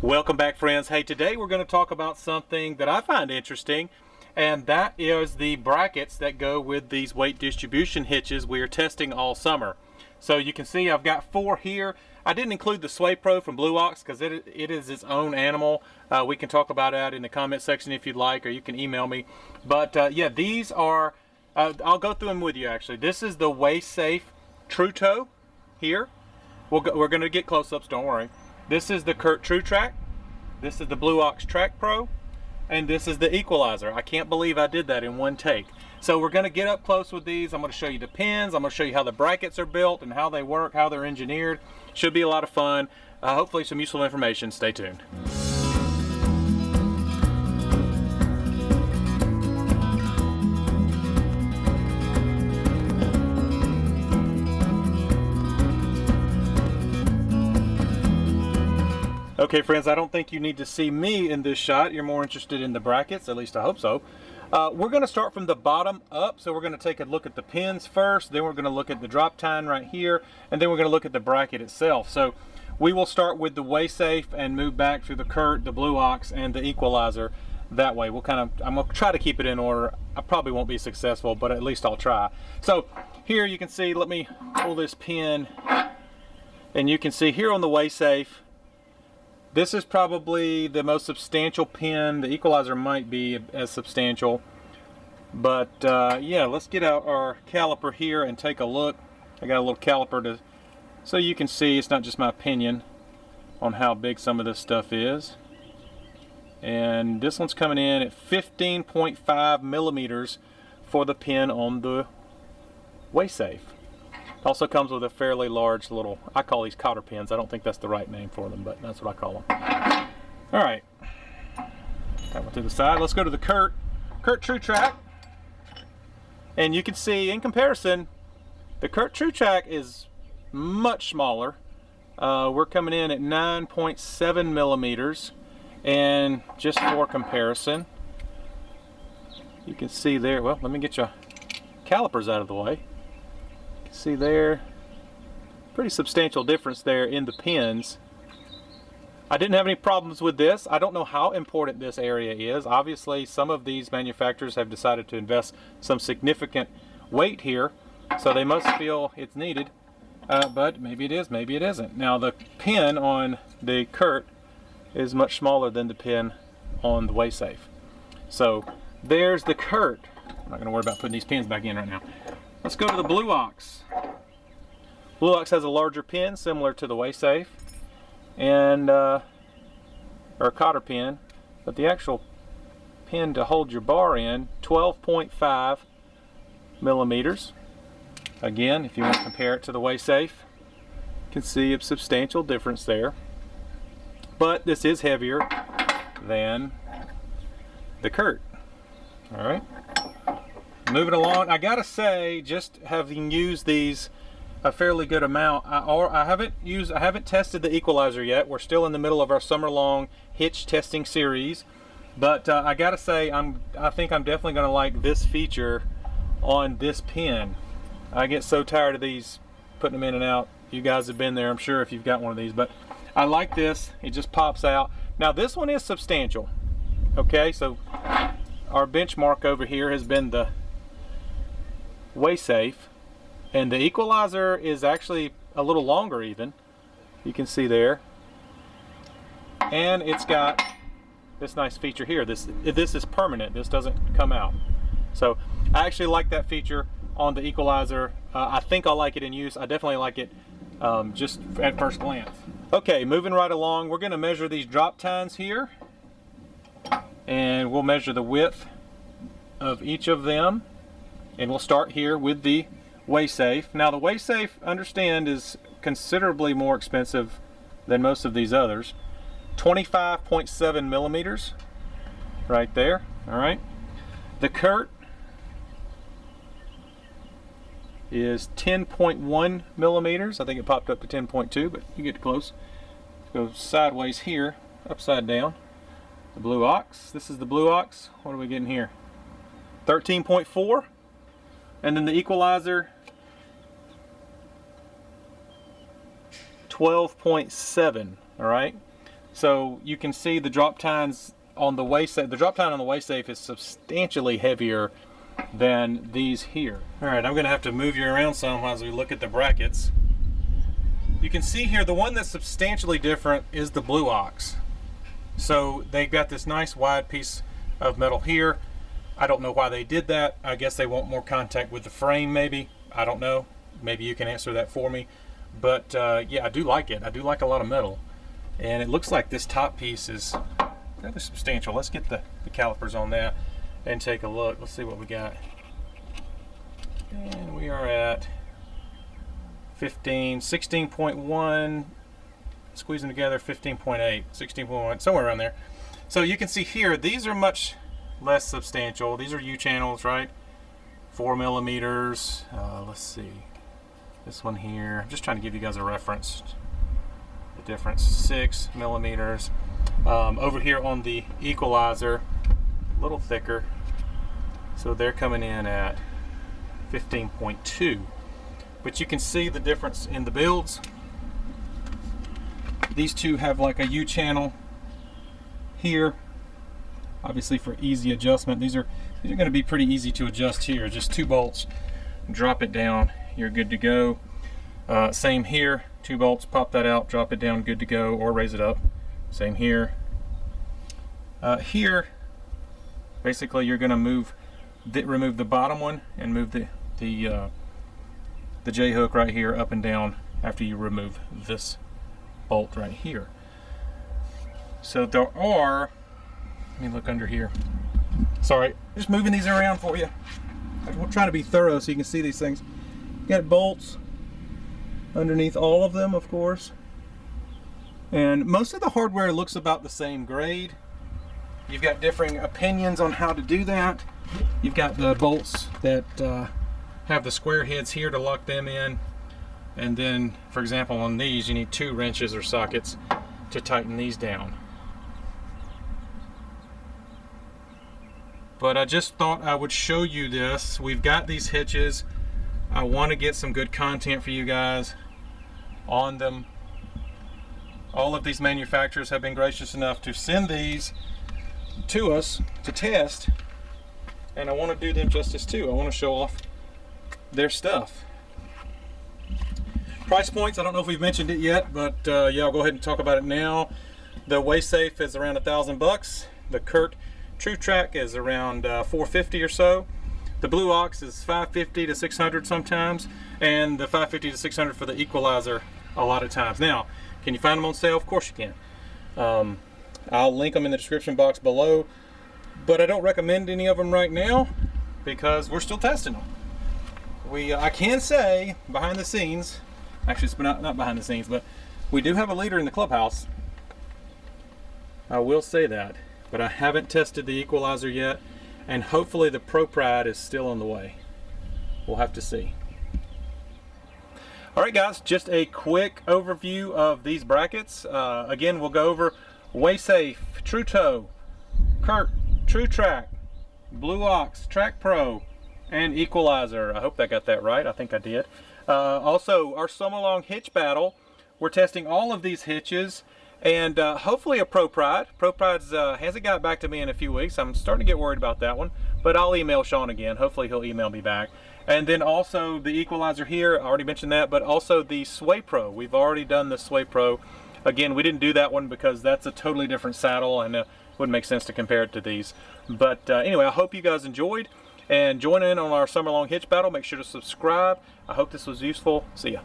Welcome back, friends. Hey, today we're going to talk about something that I find interesting, and that is the brackets that go with these weight distribution hitches we are testing all summer. So you can see I've got 4 here. I didn't include the Sway Pro from Blue Ox because it is its own animal. We can talk about that in the comment section if you'd like, or you can email me. But yeah, these are, I'll go through them with you actually. This is the Waist Safe True Toe here. We're going to get close-ups, don't worry. This is the Curt True Track. This is the Blue Ox Track Pro. And this is the Equal-i-zer. I can't believe I did that in one take. So we're going to get up close with these. I'm going to show you the pins. I'm going to show you how the brackets are built and how they work, how they're engineered. Should be a lot of fun. Hopefully some useful information. Stay tuned. Okay, friends, I don't think you need to see me in this shot. You're more interested in the brackets, at least I hope so. We're going to start from the bottom up, so we're going to take a look at the pins first, then we're going to look at the drop tine right here, and then we're going to look at the bracket itself. So we will start with the Waist Safe and move back through the Curt, the Blue Ox, and the Equal-i-zer that way. I'm going to try to keep it in order. I probably won't be successful, but at least I'll try. So here you can see, let me pull this pin, and you can see here on the Waist Safe, this is probably the most substantial pin. The Equal-i-zer might be as substantial. But yeah, let's get out our caliper here and take a look. I got a little caliper so you can see it's not just my opinion on how big some of this stuff is. And this one's coming in at 15.5 millimeters for the pin on the Waist Safe. Also comes with a fairly large little, I call these cotter pins. I don't think that's the right name for them, but that's what I call them. All right, that one to the side. Let's go to the Curt True Track. And you can see in comparison, the Curt True Track is much smaller. We're coming in at 9.7 millimeters. And just for comparison, you can see there, well, let me get your calipers out of the way. See there, pretty substantial difference there in the pins. I didn't have any problems with this. I don't know how important this area is. Obviously, some of these manufacturers have decided to invest some significant weight here, so they must feel it's needed. But maybe it is, maybe it isn't. Now, the pin on the Curt is much smaller than the pin on the Waist Safe. So there's the Curt. I'm not going to worry about putting these pins back in right now. Let's go to the Blue Ox. Blue Ox has a larger pin similar to the Waist Safe, and or a cotter pin, but the actual pin to hold your bar in, 12.5 millimeters. Again, if you want to compare it to the Waist Safe, you can see a substantial difference there. But this is heavier than the Curt. All right. Moving along, I gotta say, just having used these a fairly good amount, I haven't tested the Equal-i-zer yet. We're still in the middle of our summer-long Hitch testing series, but I gotta say, I think I'm definitely gonna like this feature on this pin. I get so tired of these, putting them in and out. You guys have been there, I'm sure, if you've got one of these, but I like this. It just pops out. Now this one is substantial. Okay, so our benchmark over here has been the Waist Safe, and the Equal-i-zer is actually a little longer even. You can see there, and it's got this nice feature here. This is permanent. This doesn't come out. So I actually like that feature on the Equal-i-zer. I think I'll like it in use. I definitely like it just at first glance. Okay, moving right along, we're going to measure these drop tines here, and we'll measure the width of each of them. And we'll start here with the Waist Safe. Now the Waist Safe, understand, is considerably more expensive than most of these others. 25.7 millimeters right there. All right. The Curt is 10.1 millimeters. I think it popped up to 10.2, but you get close. Go sideways here, upside down. The Blue Ox. This is the Blue Ox. What are we getting here? 13.4. And then the Equal-i-zer, 12.7. All right. So you can see the drop tines on the way safe. The drop tine on the way safe is substantially heavier than these here. All right, I'm gonna have to move you around some as we look at the brackets. You can see here the one that's substantially different is the blue ox. So they've got this nice wide piece of metal here. I don't know why they did that. I guess they want more contact with the frame, maybe. I don't know. Maybe you can answer that for me. But yeah, I do like it. I do like a lot of metal. And it looks like this top piece is rather substantial. Let's get the calipers on that and take a look. Let's see what we got. And we are at 16.1, squeeze them together, 15.8, 16.1, somewhere around there. So you can see here, these are much less substantial. These are U channels, right? 4 millimeters. Let's see. This one here, I'm just trying to give you guys a reference. The difference, 6 millimeters. Over here on the Equal-i-zer, a little thicker. So they're coming in at 15.2. But you can see the difference in the builds. These two have like a U channel here, obviously for easy adjustment. These are going to be pretty easy to adjust here. Just 2 bolts, drop it down, you're good to go. Same here, 2 bolts, pop that out, drop it down, good to go, or raise it up. Same here. Here, basically you're going to remove the bottom one and move the J hook right here up and down after you remove this bolt right here. So there are, let me look under here. Sorry, just moving these around for you. I'm trying to be thorough so you can see these things. You got bolts underneath all of them, of course. And most of the hardware looks about the same grade. You've got differing opinions on how to do that. You've got the bolts that have the square heads here to lock them in. And then, for example, on these, you need 2 wrenches or sockets to tighten these down. But I just thought I would show you this. We've got these hitches. I want to get some good content for you guys on them. All of these manufacturers have been gracious enough to send these to us to test, and I want to do them justice too. I want to show off their stuff. Price points, I don't know if we've mentioned it yet, but yeah, I'll go ahead and talk about it now. The Way Safe is around $1,000. The Curt True Track is around $450 or so. The Blue Ox is $550 to $600 sometimes, and the $550 to $600 for the Equal-i-zer a lot of times. Now, can you find them on sale? Of course you can. I'll link them in the description box below, but I don't recommend any of them right now because we're still testing them. I can say behind the scenes, actually it's not behind the scenes, but we do have a leader in the clubhouse. I will say that, but I haven't tested the Equal-i-zer yet, and hopefully the Pro Pride is still on the way. We'll have to see. All right guys, just a quick overview of these brackets. Again, we'll go over Way Safe, True Toe, Curt, True Track, Blue Ox, Track Pro, and Equal-i-zer. I hope I got that right. I think I did. Also, our Summer Long Hitch Battle. We're testing all of these hitches, and hopefully a Pro Pride. Pro Pride's hasn't got back to me in a few weeks. I'm starting to get worried about that one, but I'll email Sean again. Hopefully he'll email me back. And then also the Equal-i-zer here, I already mentioned that, but also the Sway Pro. We've already done the Sway Pro. Again, we didn't do that one because that's a totally different saddle, and wouldn't make sense to compare it to these. But anyway, I hope you guys enjoyed, and join in on our Summer Long Hitch Battle. Make sure to subscribe. I hope this was useful. See ya.